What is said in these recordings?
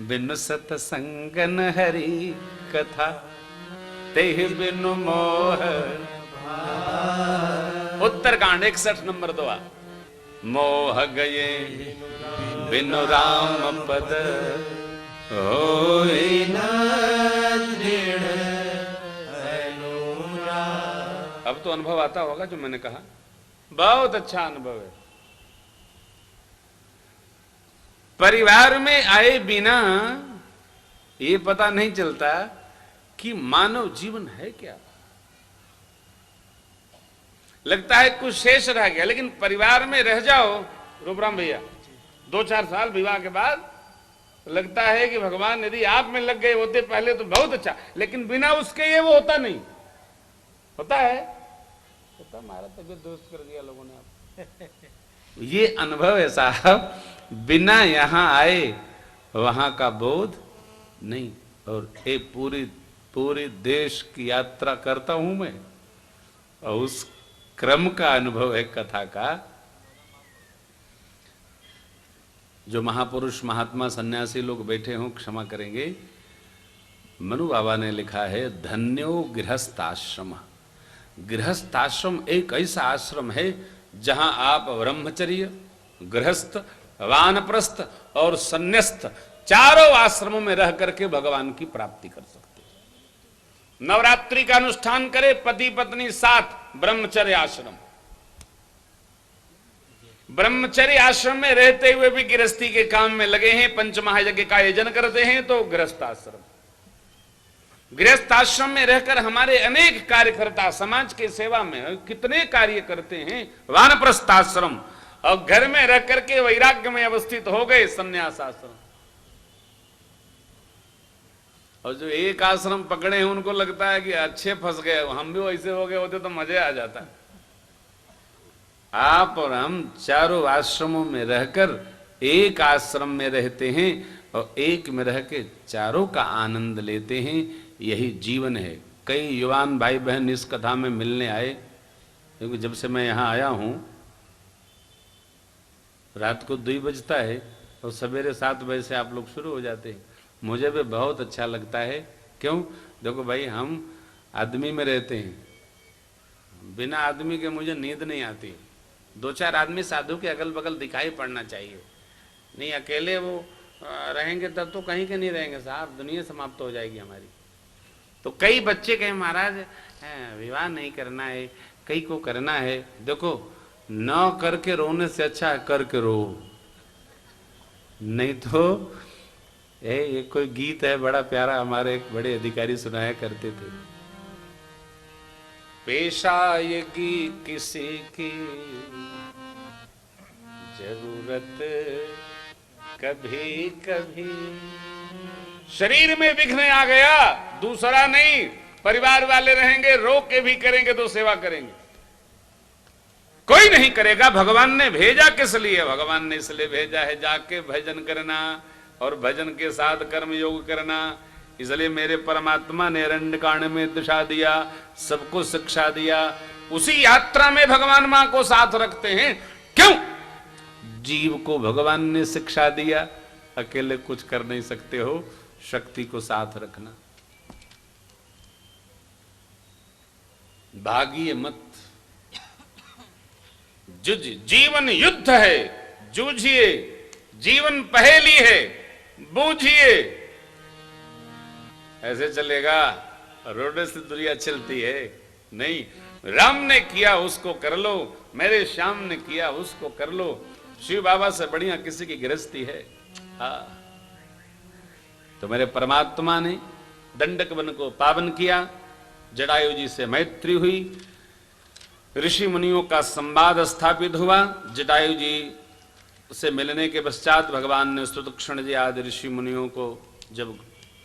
बिनु सतसंगन हरि कथा तेहि बिनु मोह। उत्तरकांड 61 नंबर दुआ। मोह गए बिनु राम पद होई न दृढ़ अनुराग। अब तो अनुभव आता होगा जो मैंने कहा, बहुत अच्छा अनुभव है। परिवार में आए बिना ये पता नहीं चलता कि मानव जीवन है क्या। लगता है कुछ शेष रह गया, लेकिन परिवार में रह जाओ रूपराम भैया 2-4 साल विवाह के बाद, लगता है कि भगवान यदि आप में लग गए होते पहले तो बहुत अच्छा, लेकिन बिना उसके ये वो होता नहीं। होता है, होता, हमारा तबियत दुरुस्त कर दिया लोगों ने आप। ये अनुभव है साहब, बिना यहां आए वहां का बोध नहीं। और ये पूरी देश की यात्रा करता हूं मैं, और उस क्रम का अनुभव है कथा का। जो महापुरुष महात्मा सन्यासी लोग बैठे हों क्षमा करेंगे, मनु बाबा ने लिखा है धन्यो गृहस्थाश्रम। गृहस्थाश्रम एक ऐसा आश्रम है जहां आप ब्रह्मचर्य, गृहस्थ, वानप्रस्थ और सन्यस्त चारों आश्रमों में रह करके भगवान की प्राप्ति कर सकते हैं। नवरात्रि का अनुष्ठान करे पति पत्नी साथ, ब्रह्मचर्य आश्रम। ब्रह्मचर्य आश्रम में रहते हुए भी गृहस्थी के काम में लगे हैं, पंचमहायज्ञ का आयोजन करते हैं, तो गृहस्थ आश्रम। गृहस्थ आश्रम में रहकर हमारे अनेक कार्यकर्ता समाज की सेवा में कितने कार्य करते हैं, वानप्रस्थ आश्रम। और घर में रह करके वैराग्य में अवस्थित हो गए, संन्यास आश्रम। और जो एक आश्रम पकड़े हैं उनको लगता है कि अच्छे फंस गए, हम भी वैसे हो गए होते तो मजा आ जाता। आप और हम चारों आश्रमों में रहकर एक आश्रम में रहते हैं और एक में रह के चारों का आनंद लेते हैं। यही जीवन है। कई युवान भाई बहन इस कथा में मिलने आए, क्योंकि जब से मैं यहाँ आया हूँ रात को 2 बजता है और सवेरे 7 बजे से आप लोग शुरू हो जाते हैं। मुझे भी बहुत अच्छा लगता है। क्यों? देखो भाई, हम आदमी में रहते हैं, बिना आदमी के मुझे नींद नहीं आती। 2-4 आदमी साधु के अगल बगल दिखाई पड़ना चाहिए, नहीं अकेले वो रहेंगे तब तो कहीं के नहीं रहेंगे साहब, दुनिया समाप्त हो जाएगी हमारी। तो कई बच्चे कहें महाराज विवाह नहीं करना है, कई को करना है। देखो, न करके रोने से अच्छा है करके रो। नहीं तो ये कोई गीत है बड़ा प्यारा, हमारे एक बड़े अधिकारी सुनाया करते थे, पेशायगी किसी की जरूरत कभी कभी। शरीर में विघ्न आ गया, दूसरा नहीं, परिवार वाले रहेंगे, रो के भी करेंगे तो सेवा करेंगे, कोई नहीं करेगा। भगवान ने भेजा किस लिए? भगवान ने इसलिए भेजा है जाके भजन करना और भजन के साथ कर्म योग करना। इसलिए मेरे परमात्मा ने अरण्यकांड में दिशा दिया, सबको शिक्षा दिया। उसी यात्रा में भगवान मां को साथ रखते हैं। क्यों? जीव को भगवान ने शिक्षा दिया, अकेले कुछ कर नहीं सकते हो, शक्ति को साथ रखना। भागिए मत, जीवन युद्ध है, जूझिए। जीवन पहेली है, बूझिए। ऐसे चलेगा? रोड से दुनिया चलती है नहीं। राम ने किया उसको कर लो, मेरे श्याम ने किया उसको कर लो। शिव बाबा से बढ़िया किसी की गृहस्थी है। हाँ, तो मेरे परमात्मा ने दंडक वन को पावन किया, जटायु जी से मैत्री हुई, ऋषि मुनियों का संवाद स्थापित हुआ। जटायु जी से मिलने के पश्चात भगवान ने सुदक्षिण जी आदि ऋषि मुनियों को जब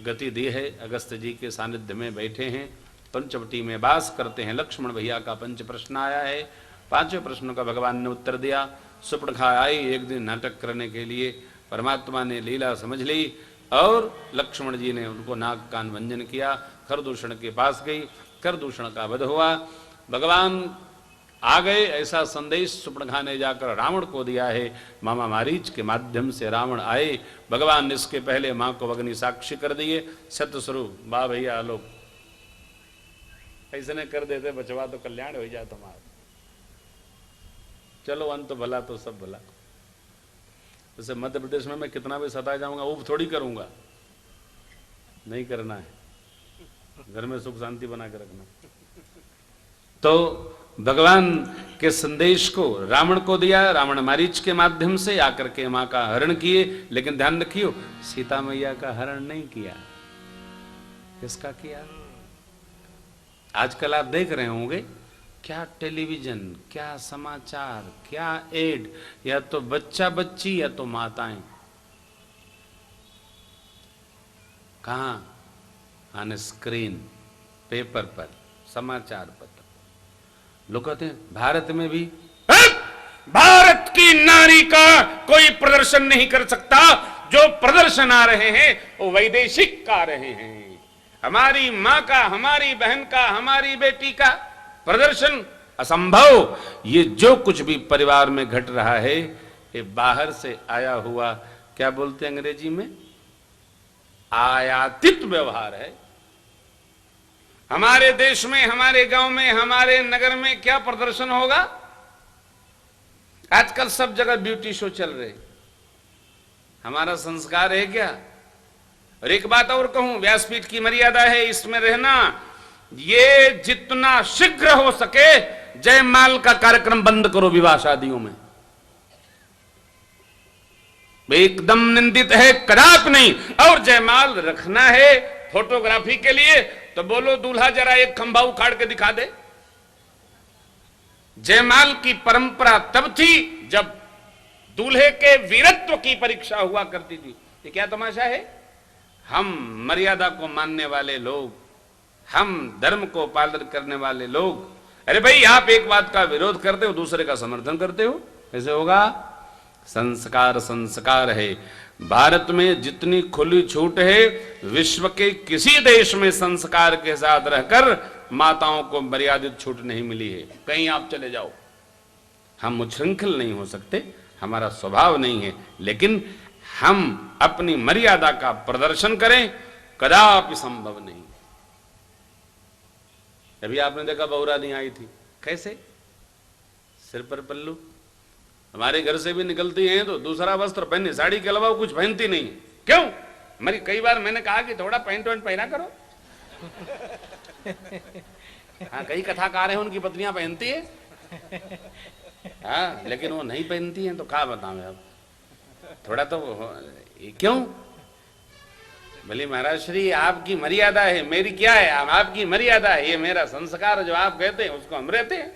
गति दी है, अगस्त जी के सानिध्य में बैठे हैं, पंचवटी में वास करते हैं। लक्ष्मण भैया का 5 प्रश्न आया है, 5वें प्रश्न का भगवान ने उत्तर दिया। सुपर्णखा आई एक दिन नाटक करने के लिए, परमात्मा ने लीला समझ ली और लक्ष्मण जी ने उनको नाक कान भंजन किया। खरदूषण के पास गई, खरदूषण का वध हुआ। भगवान आ गए। ऐसा संदेश सुपर्णखा ने जाकर रावण को दिया है। मामा मारीच के माध्यम से रावण आए। भगवान ने इसके पहले मां को अग्नि साक्षी कर दिए। सत्य स्वरूप वाह भैया आलोक ऐसे ने कर देते बचवा तो कल्याण हो जाए तुम्हारा। चलो अंत भला तो सब भला। जैसे मध्य प्रदेश में मैं कितना भी सता जाऊंगा वो थोड़ी करूंगा, नहीं करना है, घर में सुख शांति बना के रखना। तो भगवान के संदेश को रावण को दिया, रावण मारीच के माध्यम से आकर के मां का हरण किए। लेकिन ध्यान रखियो सीता मैया का हरण नहीं किया। किसका किया? आजकल आप देख रहे होंगे क्या टेलीविजन, क्या समाचार, क्या एड, या तो बच्चा बच्ची या तो माताएं। कहां? ऑन स्क्रीन, पेपर पर, समाचार पत्र। लोग कहते हैं भारत में भी भारत की नारी का कोई प्रदर्शन नहीं कर सकता। जो प्रदर्शन आ रहे हैं वो वैदेशिक आ रहे हैं। हमारी मां का, हमारी बहन का, हमारी बेटी का प्रदर्शन असंभव। ये जो कुछ भी परिवार में घट रहा है ये बाहर से आया हुआ, क्या बोलते हैं अंग्रेजी में, आयातित व्यवहार है। हमारे देश में, हमारे गांव में, हमारे नगर में क्या प्रदर्शन होगा? आजकल सब जगह ब्यूटी शो चल रहे। हमारा संस्कार है क्या? और एक बात और कहूं, व्यासपीठ की मर्यादा है इसमें रहना। ये जितना शीघ्र हो सके जयमाल का कार्यक्रम बंद करो विवाह शादियों में। एकदम निंदित है, कदापि नहीं। और जयमाल रखना है फोटोग्राफी के लिए तो बोलो दूल्हा जरा एक खंभा उखाड़ के दिखा दे। जयमाल की परंपरा तब थी जब दूल्हे के वीरत्व की परीक्षा हुआ करती थी। ये क्या तमाशा है? हम मर्यादा को मानने वाले लोग, हम धर्म को पालन करने वाले लोग, अरे भाई आप एक बात का विरोध करते हो दूसरे का समर्थन करते हो, कैसे होगा? संस्कार संस्कार है। भारत में जितनी खुली छूट है विश्व के किसी देश में संस्कार के साथ रहकर माताओं को मर्यादित छूट नहीं मिली है। कहीं आप चले जाओ, हम उच्छृंखल नहीं हो सकते, हमारा स्वभाव नहीं है, लेकिन हम अपनी मर्यादा का प्रदर्शन करें कदापि संभव नहीं। अभी आपने देखा बहुरानी आई थी, कैसे सिर पर पल्लू। हमारे घर से भी निकलती हैं तो दूसरा वस्त्र पहने, साड़ी के अलावा कुछ पहनती नहीं। क्यों? मेरी कई बार मैंने कहा कि थोड़ा पैंट वैंट पहना करो। हाँ, कई कथाकार हैं उनकी पत्नियां पहनती है, हाँ, लेकिन वो नहीं पहनती हैं तो क्या बताऊं अब, थोड़ा तो क्यों? भले महाराज श्री आपकी मर्यादा है, मेरी क्या है? आपकी मर्यादा है, ये मेरा संस्कार जो आप कहते हैं उसको हम रहते हैं।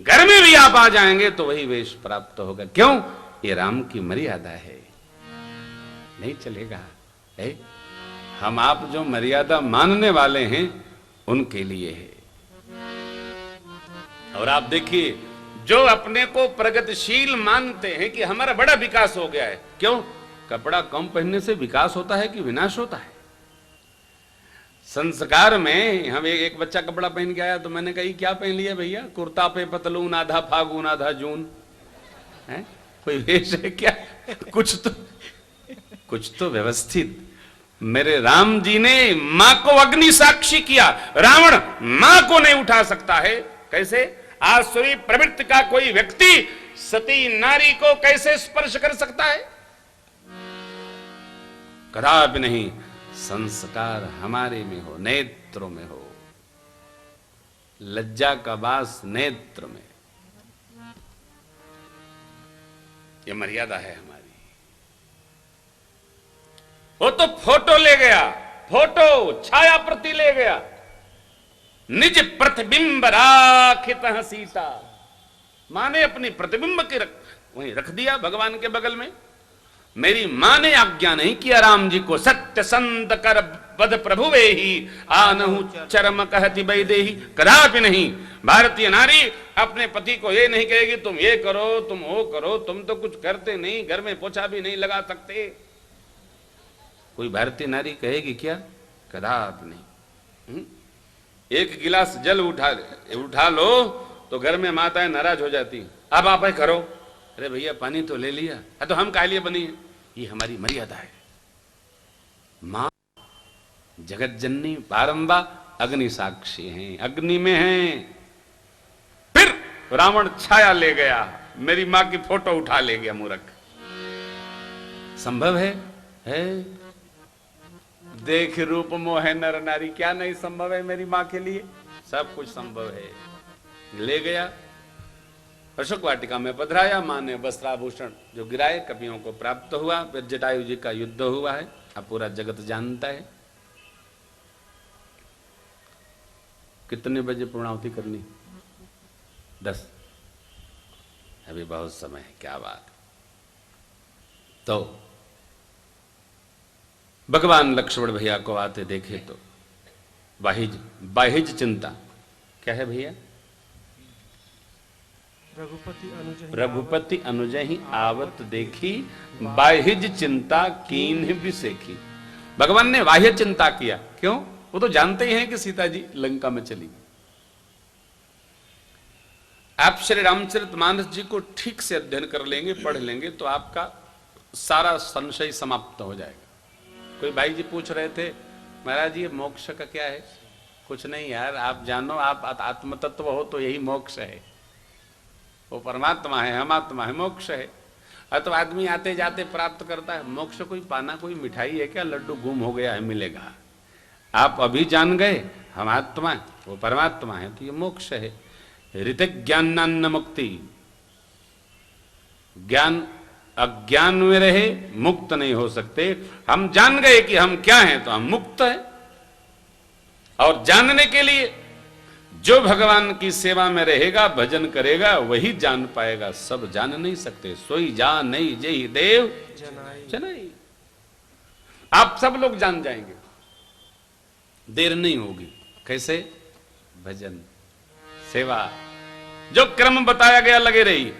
घर में भी आप आ जाएंगे तो वही वेश प्राप्त होगा। क्यों? ये राम की मर्यादा है, नहीं चलेगा। हम आप जो मर्यादा मानने वाले हैं उनके लिए है। और आप देखिए जो अपने को प्रगतिशील मानते हैं कि हमारा बड़ा विकास हो गया है, क्यों? कपड़ा कम पहनने से विकास होता है कि विनाश होता है? संस्कार में हम एक बच्चा कपड़ा पहन के आया तो मैंने कही क्या पहन लिया भैया? कुर्ता पे पतलून, आधा फागुन आधा जून, है कोई वेश है क्या? कुछ तो व्यवस्थित। मेरे राम जी ने मां को अग्नि साक्षी किया, रावण मां को नहीं उठा सकता है। कैसे? आसुरी प्रवृत्ति का कोई व्यक्ति सती नारी को कैसे स्पर्श कर सकता है? कदापि नहीं। संस्कार हमारे में हो, नेत्रों में हो। लज्जा का वास नेत्र में, ये मर्यादा है हमारी। वो तो फोटो ले गया, फोटो छाया प्रति ले गया, निज प्रतिबिंब राखित सीता। मां ने अपनी प्रतिबिंब के वहीं रख दिया भगवान के बगल में। मेरी मां ने आज्ञा नहीं किया राम जी को, सत्य संत कर बद प्रभुवे ही आनहु चरम कहति वैदेही। कदापि नहीं। भारतीय नारी अपने पति को ये नहीं कहेगी तुम ये करो, तुम वो करो, तुम तो कुछ करते नहीं, घर में पोछा भी नहीं लगा सकते। कोई भारतीय नारी कहेगी क्या? कदापि नहीं। एक गिलास जल उठा लो तो घर में माताएं नाराज हो जाती, अब आप ही करो। अरे भैया पानी तो ले लिया, तो हम काहे लिए बनी है? ये हमारी मर्यादा है। मां जगत जननी पारंबा अग्नि साक्षी हैं, अग्नि में हैं। फिर रावण छाया ले गया, मेरी मां की फोटो उठा ले गया मूर्ख। संभव है? देख रूप मोह नर नारी, क्या नहीं संभव है मेरी मां के लिए? सब कुछ संभव है। ले गया, अशोक वाटिका में पधराया, मां ने वस्त्राभूषण जो गिराए कवियों को प्राप्त हुआ। फिर जटायु जी का युद्ध हुआ है, अब पूरा जगत जानता है। कितने बजे पूर्णाहुति करनी? 10। अभी बहुत समय है, क्या बात। तो भगवान लक्ष्मण भैया को आते देखे तो बाहिज चिंता क्या है भैया? रघुपति अनुज ही आवत देखी, बाहिज चिंता कीन बिसेखी। भगवान ने बाह्य चिंता किया, क्यों? वो तो जानते ही हैं कि सीता जी लंका में चली। आप श्री रामचरितमानस जी को ठीक से अध्ययन कर लेंगे, पढ़ लेंगे तो आपका सारा संशय समाप्त हो जाएगा। कोई भाई जी पूछ रहे थे, महाराज जी मोक्ष का क्या है? कुछ नहीं यार, आप जानो, आप आत्म तत्व हो तो यही मोक्ष है। वो परमात्मा है, हम आत्मा है, मोक्ष है। अथवा आदमी आते जाते प्राप्त करता है मोक्ष। कोई पाना कोई मिठाई है क्या? लड्डू गुम हो गया है, मिलेगा। आप अभी जान गए हम आत्मा है, वो परमात्मा है, तो ये मोक्ष है। ऋतिक ज्ञानान्न मुक्ति, ज्ञान अज्ञान में रहे मुक्त नहीं हो सकते। हम जान गए कि हम क्या हैं तो हम मुक्त हैं। और जानने के लिए जो भगवान की सेवा में रहेगा, भजन करेगा, वही जान पाएगा। सब जान नहीं सकते। सोई जान नहीं जेहि देव जनाई। आप सब लोग जान जाएंगे, देर नहीं होगी। कैसे? भजन, सेवा, जो क्रम बताया गया लगे रही।